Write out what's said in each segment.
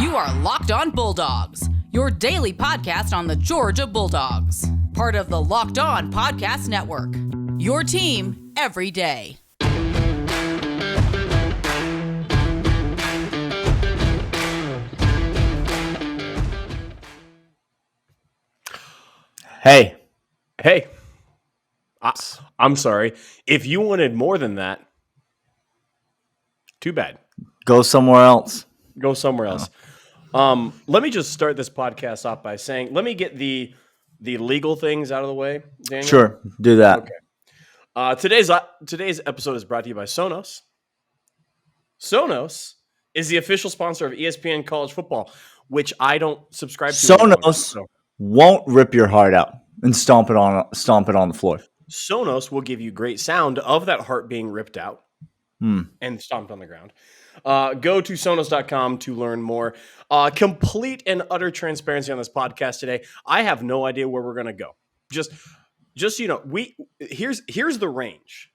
You are Locked On Bulldogs, your daily podcast on the Georgia Bulldogs. Part of the Locked On Podcast Network, your team every day. Hey, I'm sorry. If you wanted more than that, too bad. Go somewhere else. Go somewhere else. Let me just start this podcast off by saying, let me get the legal things out of the way, Daniel. Sure, do that. Okay. Today's episode is brought to you by Sonos. Sonos is the official sponsor of ESPN College Football, which I don't subscribe to. Sonos won't rip your heart out and stomp it on the floor. Sonos will give you great sound of that heart being ripped out and stomped on the ground. Go to Sonos.com to learn more. Complete and utter transparency on this podcast today. I have no idea where we're going to go. Just here's the range.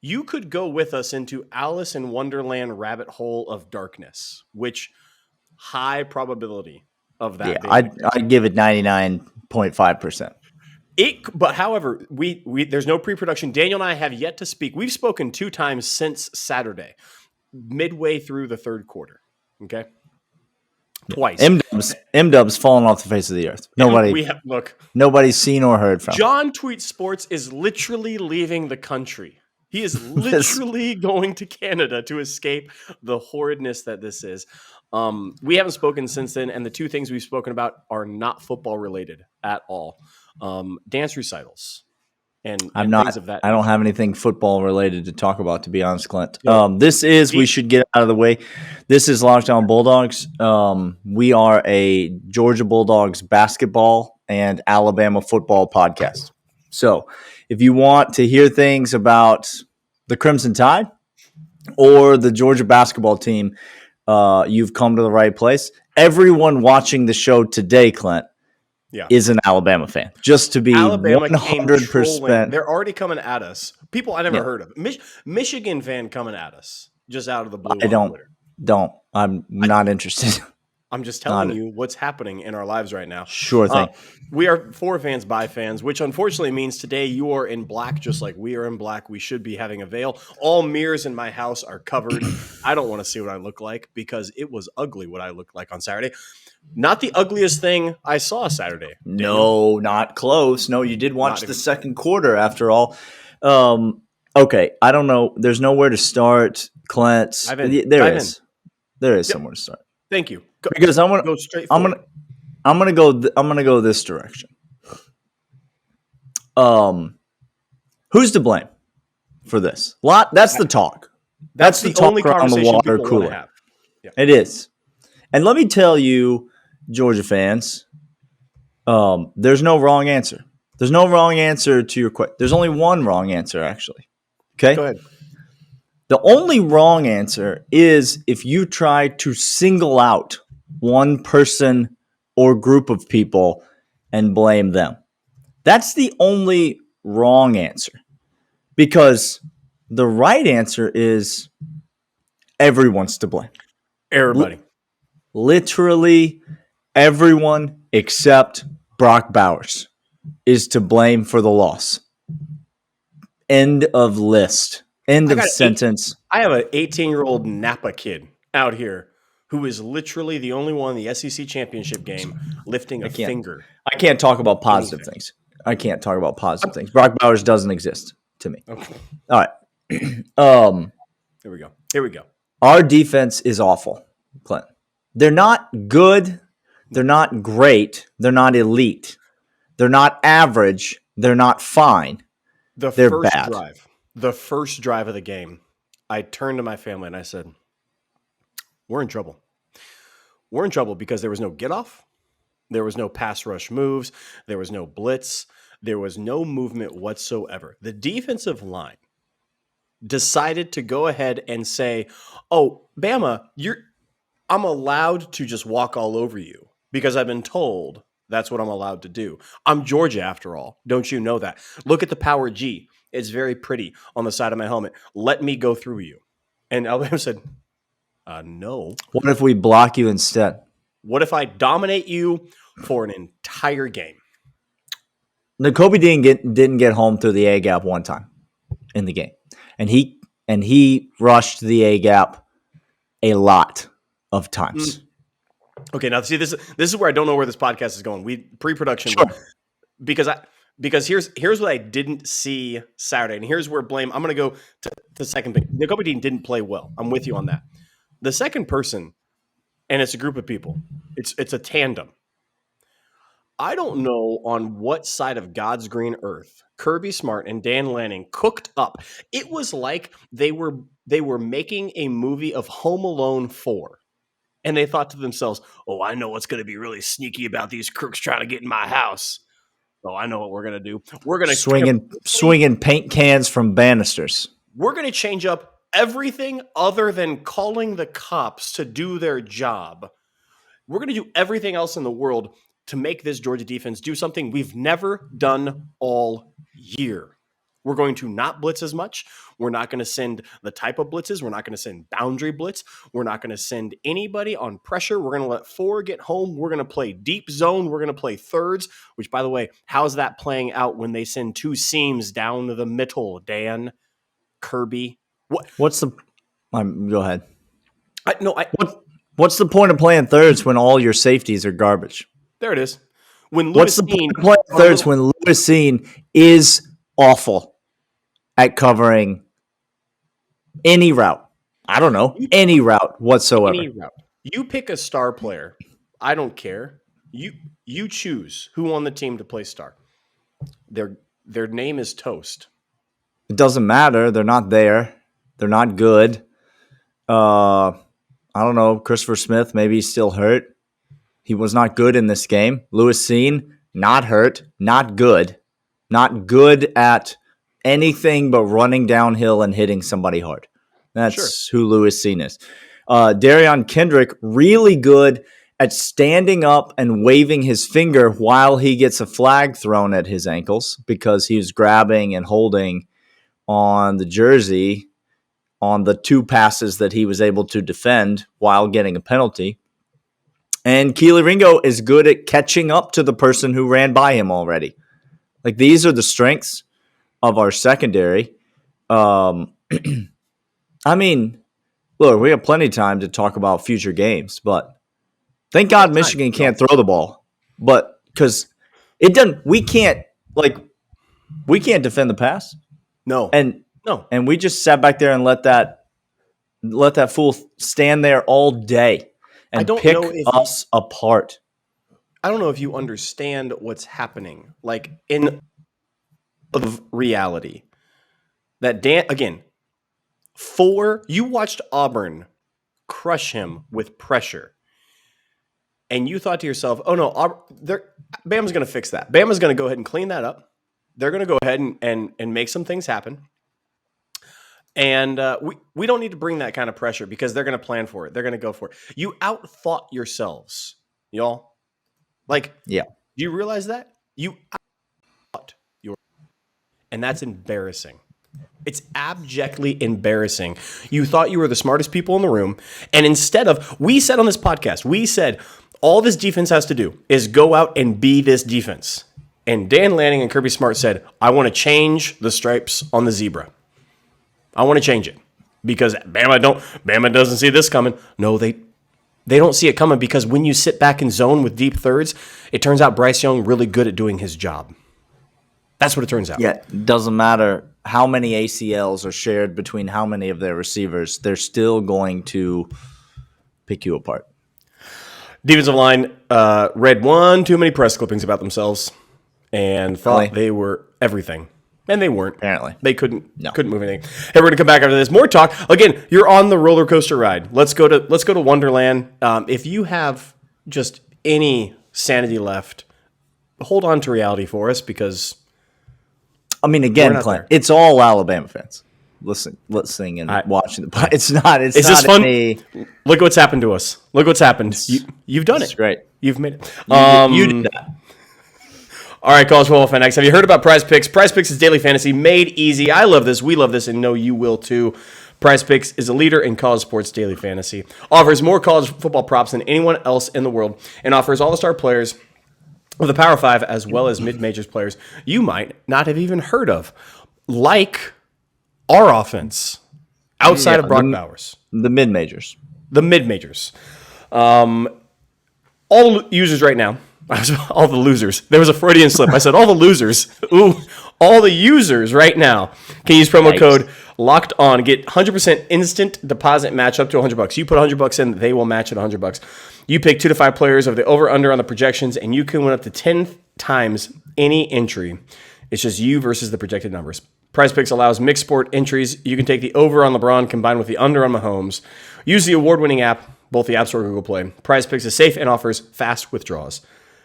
You could go with us into Alice in Wonderland rabbit hole of darkness, which high probability of that. Yeah, I'd give it 99.5%. But however, we there's no pre-production. Daniel and I have yet to speak. We've spoken 2 times since Saturday, midway through the third quarter. Okay, twice. M-Dub's fallen off the face of the earth. Nobody's seen or heard from. John Tweet Sports is literally leaving the country. He is literally going to Canada to escape the horridness that this is. We haven't spoken since then, and the 2 things we've spoken about are not football related at all. Dance recitals and things of that. I don't have anything football related to talk about, to be honest, Clint. We should get out of the way. This is Locked On Bulldogs. We are a Georgia Bulldogs basketball and Alabama football podcast. So if you want to hear things about the Crimson Tide or the Georgia basketball team, you've come to the right place. Everyone watching the show today, Clint, is an Alabama fan. Just to be Alabama 100%. They're already coming at us. People I never heard of. Michigan fan coming at us just out of the blue. I'm not interested. I'm just telling you what's happening in our lives right now. Sure thing. We are for fans by fans, which unfortunately means today you are in black just like we are in black. We should be having a veil. All mirrors in my house are covered. I don't want to see what I look like because it was ugly what I looked like on Saturday. Not the ugliest thing I saw Saturday. No, not close. No, you did watch the second quarter after all. Okay, I don't know. There's nowhere to start, Clint. There is somewhere to start. Thank you. Because I'm gonna go this direction. Who's to blame for this? That's the talk. That's the only talk around the water cooler. Have. Yeah. It is. And let me tell you, Georgia fans, there's no wrong answer. There's no wrong answer to your question. There's only one wrong answer, actually. Okay? Go ahead. The only wrong answer is if you try to single out one person or group of people and blame them. That's the only wrong answer. Because the right answer is everyone's to blame. Everybody. Literally everyone except Brock Bowers is to blame for the loss. End of list. End of sentence. I have an 18-year-old Napa kid out here who is literally the only one in the SEC championship game lifting a finger. I can't talk about positive things. Brock Bowers doesn't exist to me. Okay. All right. Here we go. Our defense is awful, Clint. They're not good. They're not great. They're not elite. They're not average. They're not fine. They're bad. The first drive of the game, I turned to my family and I said, we're in trouble. We're in trouble because there was no get off. There was no pass rush moves. There was no blitz. There was no movement whatsoever. The defensive line decided to go ahead and say, oh, Bama, I'm allowed to just walk all over you because I've been told that's what I'm allowed to do. I'm Georgia after all. Don't you know that? Look at the power G. It's very pretty on the side of my helmet. Let me go through you. And Alabama said, No. What if we block you instead? What if I dominate you for an entire game? Kobe didn't get home through the A gap one time in the game, and he rushed the A gap a lot of times. Okay, now see this is where I don't know where this podcast is going. We pre-production Sure. because here's what I didn't see Saturday, and here's where blame. I'm going to go to the second thing. Kobe Dean didn't play well. I'm with you on that. The second person, and it's a group of people. It's a tandem. I don't know on what side of God's green earth Kirby Smart and Dan Lanning cooked up. It was like they were making a movie of Home Alone 4. And they thought to themselves, "Oh, I know what's going to be really sneaky about these crooks trying to get in my house. Oh, I know what we're going to do. We're going to swinging paint cans from banisters. We're going to change up everything other than calling the cops to do their job. We're going to do everything else in the world to make this Georgia defense do something we've never done all year. We're going to not blitz as much. We're not going to send the type of blitzes. We're not going to send boundary blitz. We're not going to send anybody on pressure. We're going to let 4 get home. We're going to play deep zone. We're going to play thirds, which, by the way, how's that playing out when they send 2 seams down to the middle, Dan? Kirby? What's the go ahead. What's the point of playing thirds when all your safeties are garbage? There it is. When What's the point of playing thirds when Lewis Cine is awful at covering any route? I don't know. Any route whatsoever. Any route. You pick a star player. I don't care. You choose who on the team to play star. Their name is Toast. It doesn't matter. They're not there. They're not good. I don't know. Christopher Smith, maybe he's still hurt. He was not good in this game. Lewis Cine, not hurt, not good. Not good at anything but running downhill and hitting somebody hard. That's who Lewis Cine is. Darion Kendrick, really good at standing up and waving his finger while he gets a flag thrown at his ankles because he was grabbing and holding on the jersey on the 2 passes that he was able to defend while getting a penalty. And Keely Ringo is good at catching up to the person who ran by him already. Like, these are the strengths of our secondary. I mean, look, we have plenty of time to talk about future games, but thank God Michigan can't throw the ball. But because it doesn't, we can't defend the pass. No. And we just sat back there and let that fool stand there all day and pick us apart. I don't know if you understand what's happening, like in of reality. That Dan, again, you watched Auburn crush him with pressure, and you thought to yourself, "Oh no, Bama's going to fix that. Bama's going to go ahead and clean that up. They're going to go ahead and make some things happen." And we don't need to bring that kind of pressure because they're going to plan for it. They're going to go for it. You outthought yourselves, y'all. Like, yeah. Do you realize that? You outthought and that's embarrassing. It's abjectly embarrassing. You thought you were the smartest people in the room, and instead of, we said on this podcast, we said all this defense has to do is go out and be this defense. And Dan Lanning and Kirby Smart said, "I want to change the stripes on the zebra. I want to change it because Bama doesn't see this coming." No, they don't see it coming because when you sit back in zone with deep thirds, it turns out Bryce Young really good at doing his job. That's what it turns out. Yeah, it doesn't matter how many ACLs are shared between how many of their receivers. They're still going to pick you apart. Defensive line read one too many press clippings about themselves and thought they were everything. And they weren't. Apparently. They couldn't move anything. Hey, we're going to come back after this. More talk. Again, you're on the roller coaster ride. Let's go to Wonderland. If you have just any sanity left, hold on to reality for us because I mean, again, Clint, it's all Alabama fans. Listening and watching the. It's not. Is this fun? Look what's happened to us. Look what's happened. You've done it. It's great. You've made it. You did that. All right, College Football Fanatics. Have you heard about Prize Picks? Prize Picks is daily fantasy made easy. I love this. We love this, and know you will too. PrizePicks is a leader in college sports daily fantasy, offers more college football props than anyone else in the world, and offers all the star players of the Power 5 as well as mid-majors players you might not have even heard of, like our offense outside of Brock Bowers. The mid-majors. The mid-majors. All users right now, all the losers. There was a Freudian slip. I said all the losers. Ooh, all the users right now can use promo code Locked On. Get 100% instant deposit match up to $100. You put $100 in, they will match it $100. You pick 2 to 5 players of the over/under on the projections, and you can win up to 10 times any entry. It's just you versus the projected numbers. PrizePicks allows mixed sport entries. You can take the over on LeBron combined with the under on Mahomes. Use the award-winning app, both the App Store and Google Play. PrizePicks is safe and offers fast withdrawals.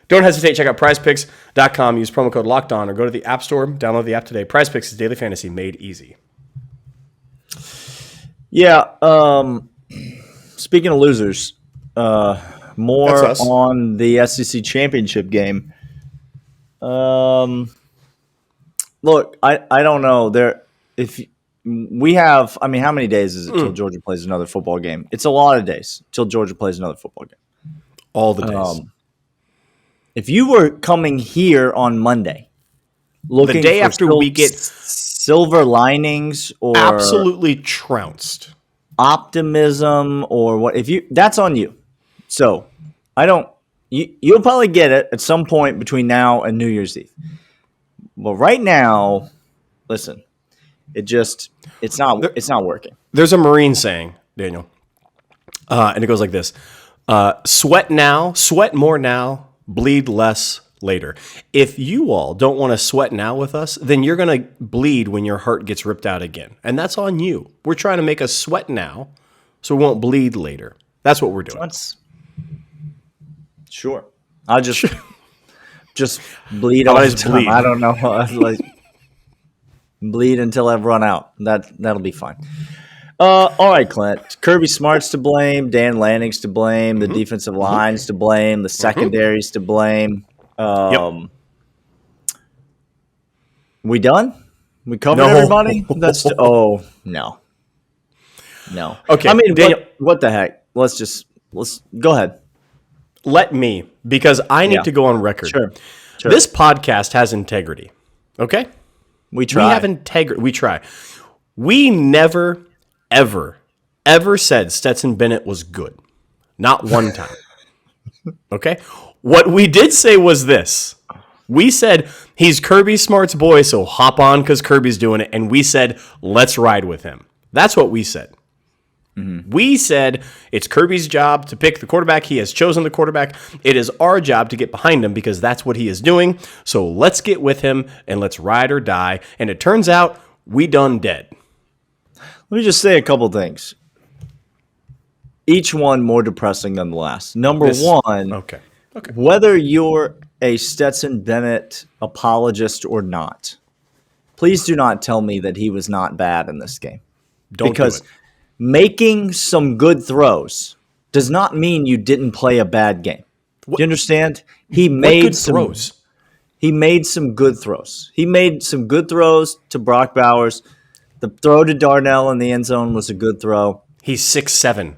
Don't hesitate. Check out prizepicks.com. Use promo code Locked On or go to the App Store. Download the app today. PrizePicks is daily fantasy made easy. Yeah. Speaking of losers, more on the SEC championship game. Look, I don't know. If we have, I mean, how many days is it till Georgia plays another football game? It's a lot of days till Georgia plays another football game. All the days. If you were coming here on Monday, looking the day for after we get silver linings or absolutely trounced, optimism or what, that's on you. So you'll probably get it at some point between now and New Year's Eve. But right now, listen, it's not working. There's a Marine saying, Daniel, and it goes like this: sweat more now, bleed less later. If you all don't want to sweat now with us, then you're going to bleed when your heart gets ripped out again. And that's on you. We're trying to make us sweat now so we won't bleed later. That's what we're doing. Sure. I'll just bleed all the time. I don't know. Like, bleed until I've run out. That'll be fine. All right, Clint. Kirby Smart's to blame. Dan Lanning's to blame. The defensive line's to blame. The secondary's to blame. We done? We covered everybody? No. Okay. I mean, Daniel, what the heck? Let's go ahead. Let me, because I need to go on record. Sure. This podcast has integrity. Okay? We try. We have integrity. We try. We never, ever said Stetson Bennett was good. Not one time. Okay? What we did say was this. We said, he's Kirby Smart's boy, so hop on because Kirby's doing it. And we said, let's ride with him. That's what we said. Mm-hmm. We said it's Kirby's job to pick the quarterback. He has chosen the quarterback. It is our job to get behind him because that's what he is doing. So let's get with him and let's ride or die. And it turns out we done dead. Let me just say a couple things. Each one more depressing than the last. Number one, okay. Whether you're a Stetson Bennett apologist or not, please do not tell me that he was not bad in this game. Because do it. Making some good throws does not mean you didn't play a bad game. Do you understand? He made some throws. He made some good throws. He made some good throws to Brock Bowers. The throw to Darnell in the end zone was a good throw. He's 6'7".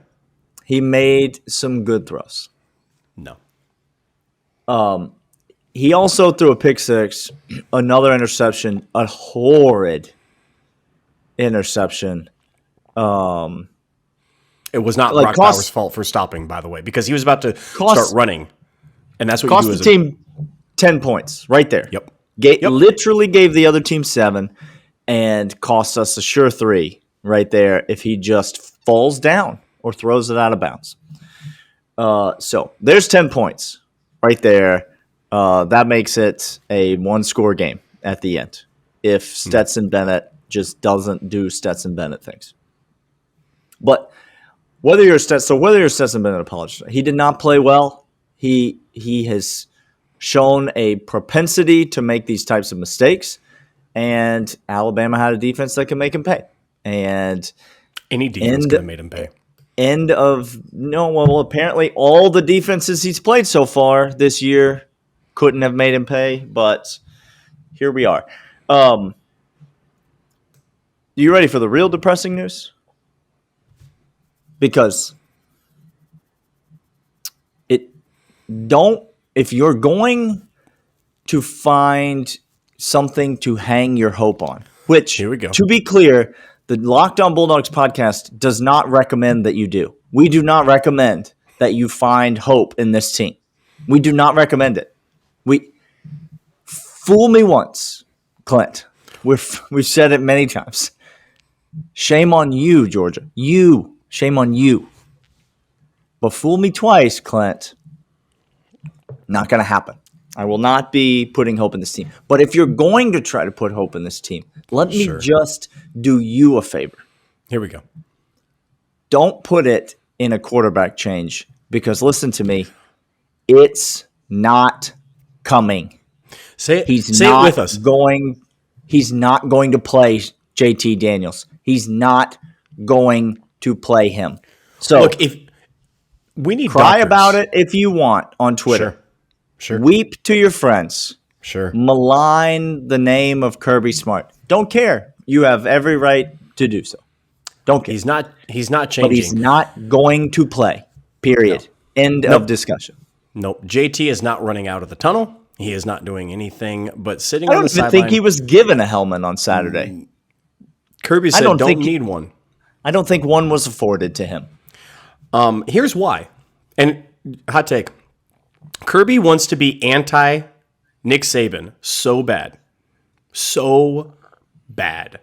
He made some good throws. No. He also threw a pick six, another interception, a horrid interception. It was not Brock Bowers' fault for stopping, by the way, because he was about to start running, and that's what cost you do the team 10 points right there. Yep. Literally gave the other team 7 and cost us a sure 3 right there if he just falls down or throws it out of bounds. So there's 10 points right there. That makes it a 1-score game at the end if Stetson Bennett just doesn't do Stetson Bennett things. But whether you're Stetson Bennett apologist, he did not play well. He has shown a propensity to make these types of mistakes, and Alabama had a defense that can make him pay. And any defense could have made him pay. Apparently all the defenses he's played so far this year couldn't have made him pay, but here we are. You ready for the real depressing news? because if you're going to find something to hang your hope on, which, Here we go. to be clear, the Locked On Bulldogs podcast does not recommend that you do. We do not recommend that you find hope in this team. We do not recommend it. Fool me once, Clint. We've said it many times. Shame on you, Georgia. Shame on you. But fool me twice, Clint. Not going to happen. I will not be putting hope in this team. But if you're going to try to put hope in this team, let me just do you a favor. Here we go. Don't put it in a quarterback change because, listen to me, it's not coming. Say it with us. He's not going to play JT Daniels. He's not going to play him. So look, if we need cry doctors. about it if you want on Twitter. Sure. Weep to your friends. Sure. Malign the name of Kirby Smart. Don't care. You have every right to do so. Don't care. He's not changing. But he's not going to play. Period. No. End of discussion. Nope. JT is not running out of the tunnel. He is not doing anything but sitting on on the sideline. I don't even think he was given a helmet on Saturday. Kirby said don't need one. I don't think one was afforded to him. Here's why. And hot take. Kirby wants to be anti-Nick Saban so bad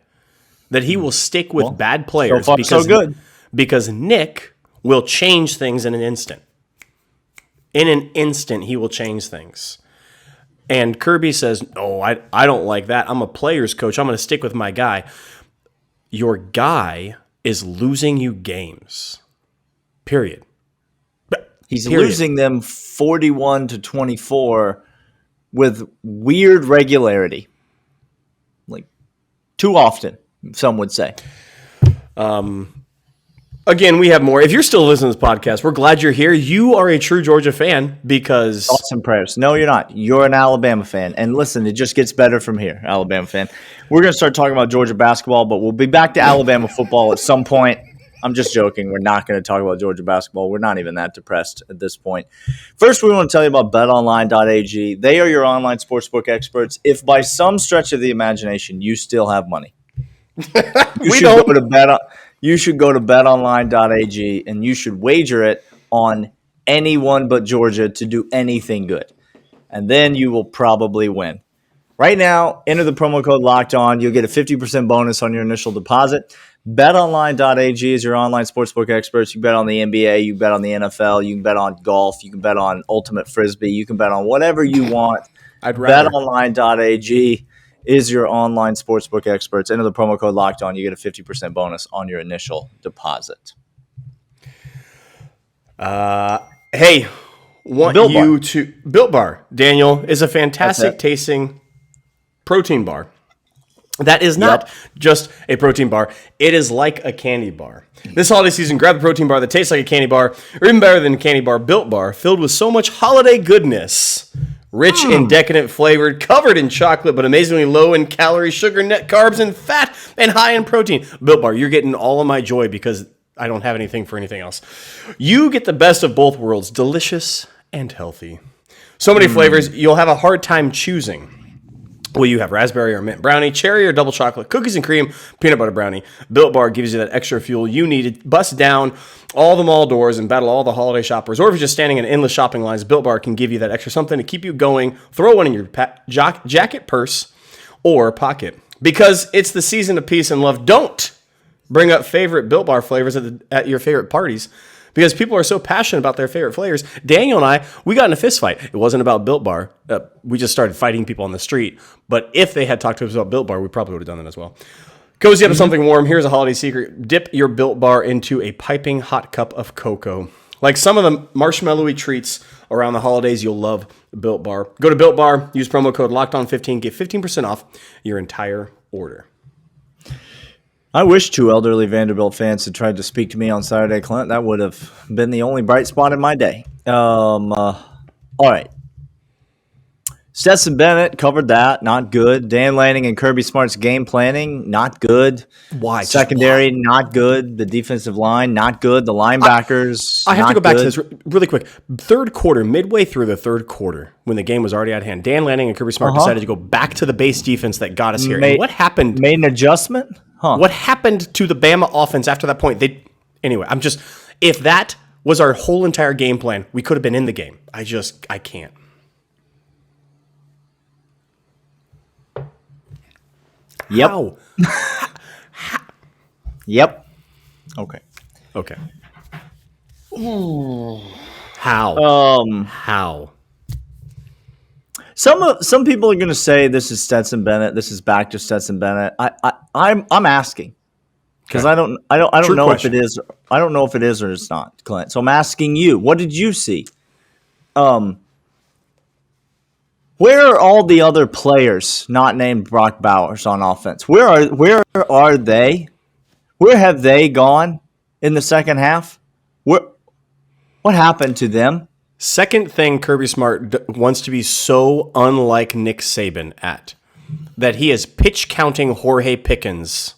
that he will stick with bad players so far, so good. Because Nick will change things in an instant. In an instant, he will change things. And Kirby says, "Oh, I don't like that. I'm a player's coach. I'm going to stick with my guy." Your guy is losing you games. Period. He's losing them 41-24 with weird regularity. Like, too often, some would say. Again, we have more. If you're still listening to this podcast, we're glad you're here. You are a true Georgia fan because... Thoughts and prayers. No, you're not. You're an Alabama fan. And listen, it just gets better from here, Alabama fan. We're going to start talking about Georgia basketball, but we'll be back to Alabama football at some point. I'm just joking. We're not going to talk about Georgia basketball. We're not even that depressed at this point. First, we want to tell you about betonline.ag. They are your online sportsbook experts. If by some stretch of the imagination you still have money, you should go to betonline.ag and you should wager it on anyone but Georgia to do anything good. And then you will probably win. Right now, enter the promo code LOCKEDON. You'll get a 50% bonus on your initial deposit. BetOnline.ag is your online sportsbook experts. You bet on the NBA, you bet on the NFL, you can bet on golf, you can bet on ultimate frisbee, you can bet on whatever you want. BetOnline.ag is your online sportsbook experts. Enter the promo code LOCKEDON. You get a 50% bonus on your initial deposit. Hey, Built Bar, Daniel, is a fantastic tasting protein bar. That is not just a protein bar. It is like a candy bar. This holiday season, grab the protein bar that tastes like a candy bar, or even better than a candy bar, Built Bar, filled with so much holiday goodness. Rich and decadent flavored, covered in chocolate, but amazingly low in calories, sugar, net carbs, and fat, and high in protein. Built Bar, you're getting all of my joy because I don't have anything for anything else. You get the best of both worlds, delicious and healthy. So many flavors, you'll have a hard time choosing. Will you have raspberry or mint brownie, cherry or double chocolate, cookies and cream, peanut butter brownie? Built Bar gives you that extra fuel you need to bust down all the mall doors and battle all the holiday shoppers. Or if you're just standing in endless shopping lines, Built Bar can give you that extra something to keep you going. Throw one in your jacket, purse, or pocket. Because it's the season of peace and love. Don't bring up favorite Built Bar flavors at your favorite parties. Because people are so passionate about their favorite flavors. Daniel and I, we got in a fist fight. It wasn't about Built Bar. We just started fighting people on the street. But if they had talked to us about Built Bar, we probably would have done that as well. Cozy up to something warm. Here's a holiday secret. Dip your Built Bar into a piping hot cup of cocoa. Like some of the marshmallowy treats around the holidays, you'll love Built Bar. Go to Built Bar, use promo code LOCKEDON15, get 15% off your entire order. I wish two elderly Vanderbilt fans had tried to speak to me on Saturday, Clint. That would have been the only bright spot in my day. All right. Stetson Bennett covered that. Not good. Dan Lanning and Kirby Smart's game planning, not good. Why? Secondary, not good. The defensive line, not good. The linebackers, I have to not go back good. to this really quick. Third quarter, midway through the third quarter, when the game was already at hand, Dan Lanning and Kirby Smart decided to go back to the base defense that got us here. And what happened? Made an adjustment? Huh. What happened to the Bama offense after that point? Anyway, if that was our whole entire game plan, we could have been in the game. I can't. Yep. How? Yep. Okay. How? How? Some people are going to say this is Stetson Bennett. This is back to Stetson Bennett. I'm asking because I don't True know question. if it is. I don't know if it is or it's not, Clint. So I'm asking you. What did you see? Where are all the other players not named Brock Bowers on offense? Where are they? Where have they gone in the second half? What happened to them? Second thing Kirby Smart wants to be so unlike Nick Saban at, that he is pitch counting Jorge Pickens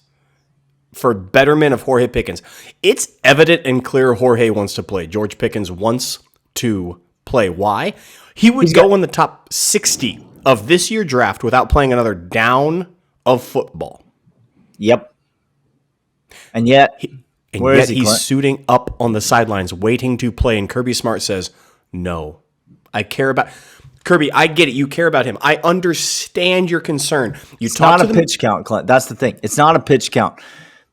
for betterment of Jorge Pickens. It's evident and clear Jorge wants to play. George Pickens wants to play. Why? He would go in the top 60 of this year draft without playing another down of football. Yep. And yet, where is he, he's Clint? suiting up on the sidelines, waiting to play. And Kirby Smart says, no, I care about Kirby. I get it. You care about him. I understand your concern. It's not a pitch count, Clint. That's the thing. It's not a pitch count.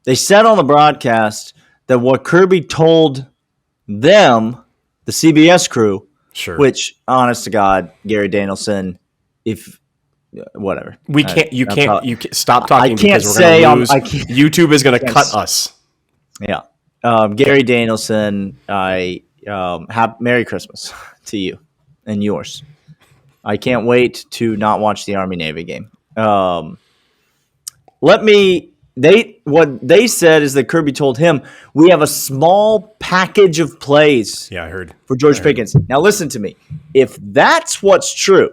They said on the broadcast that what Kirby told them, the CBS crew, sure. Which, honest to God, Gary Danielson, whatever. We can't. You can't stop talking. I can't because we're going to lose. say YouTube is going to cut us. Yeah. Gary Danielson, Merry Christmas to you and yours. I can't wait to not watch the Army-Navy game. What they said is that Kirby told him, we have a small package of plays. Yeah, I heard. For George Pickens. Now listen to me. If that's what's true,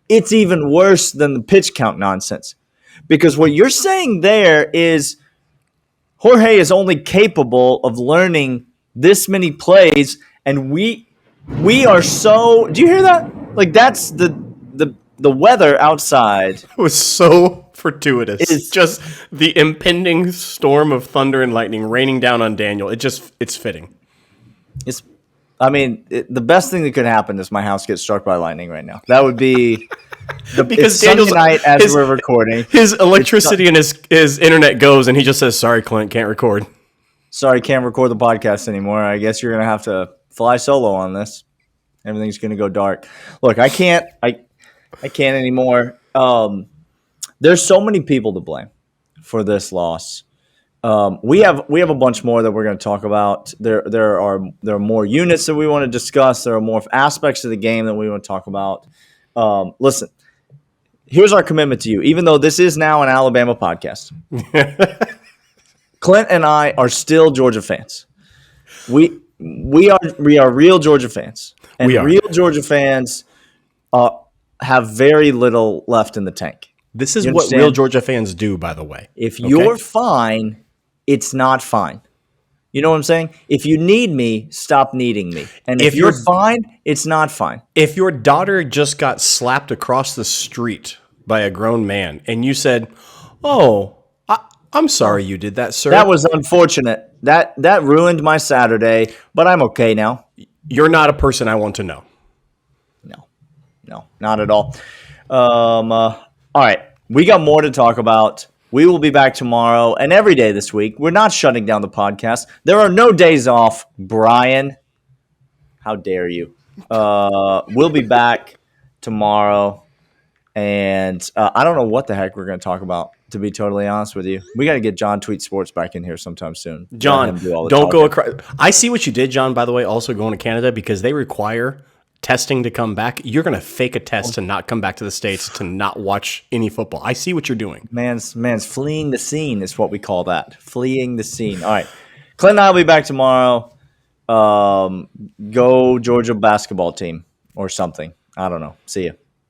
it's even worse than the pitch count nonsense. Because what you're saying there is Jorge is only capable of learning this many plays, and we are so. Do you hear that? Like, that's the weather outside. It was so fortuitous. It's just the impending storm of thunder and lightning raining down on Daniel. It's fitting. The best thing that could happen is my house gets struck by lightning right now. That would be because Daniel's night as we're recording. His electricity and his internet goes, and he just says, "Sorry, Clint, can't record." Sorry, can't record the podcast anymore. I guess you're gonna have to fly solo on this. Everything's gonna go dark. Look, I can't anymore. There's so many people to blame for this loss. We have a bunch more that we're going to talk about. There are more units that we want to discuss. There are more aspects of the game that we want to talk about. Listen, here's our commitment to you. Even though this is now an Alabama podcast, Clint and I are still Georgia fans. We are real Georgia fans, and real Georgia fans have very little left in the tank. This is what real Georgia fans do, by the way. If you're fine, it's not fine. You know what I'm saying? If you need me, stop needing me. And if you're fine, it's not fine. If your daughter just got slapped across the street by a grown man and you said, "Oh, I'm sorry you did that, sir." That was unfortunate. That ruined my Saturday, but I'm okay now. You're not a person I want to know. No, not at all. All right, we got more to talk about. We will be back tomorrow and every day this week. We're not shutting down the podcast. There are no days off, Brian. How dare you? We'll be back tomorrow. And I don't know what the heck we're going to talk about, to be totally honest with you. We got to get John Tweet Sports back in here sometime soon. John, don't go across. I see what you did, John, by the way, also going to Canada because they require testing to come back. You're going to fake a test to not come back to the States to not watch any football. I see what you're doing. Man's fleeing the scene is what we call that. Fleeing the scene. All right. Clint and I will be back tomorrow. Go Georgia basketball team or something. I don't know. See you.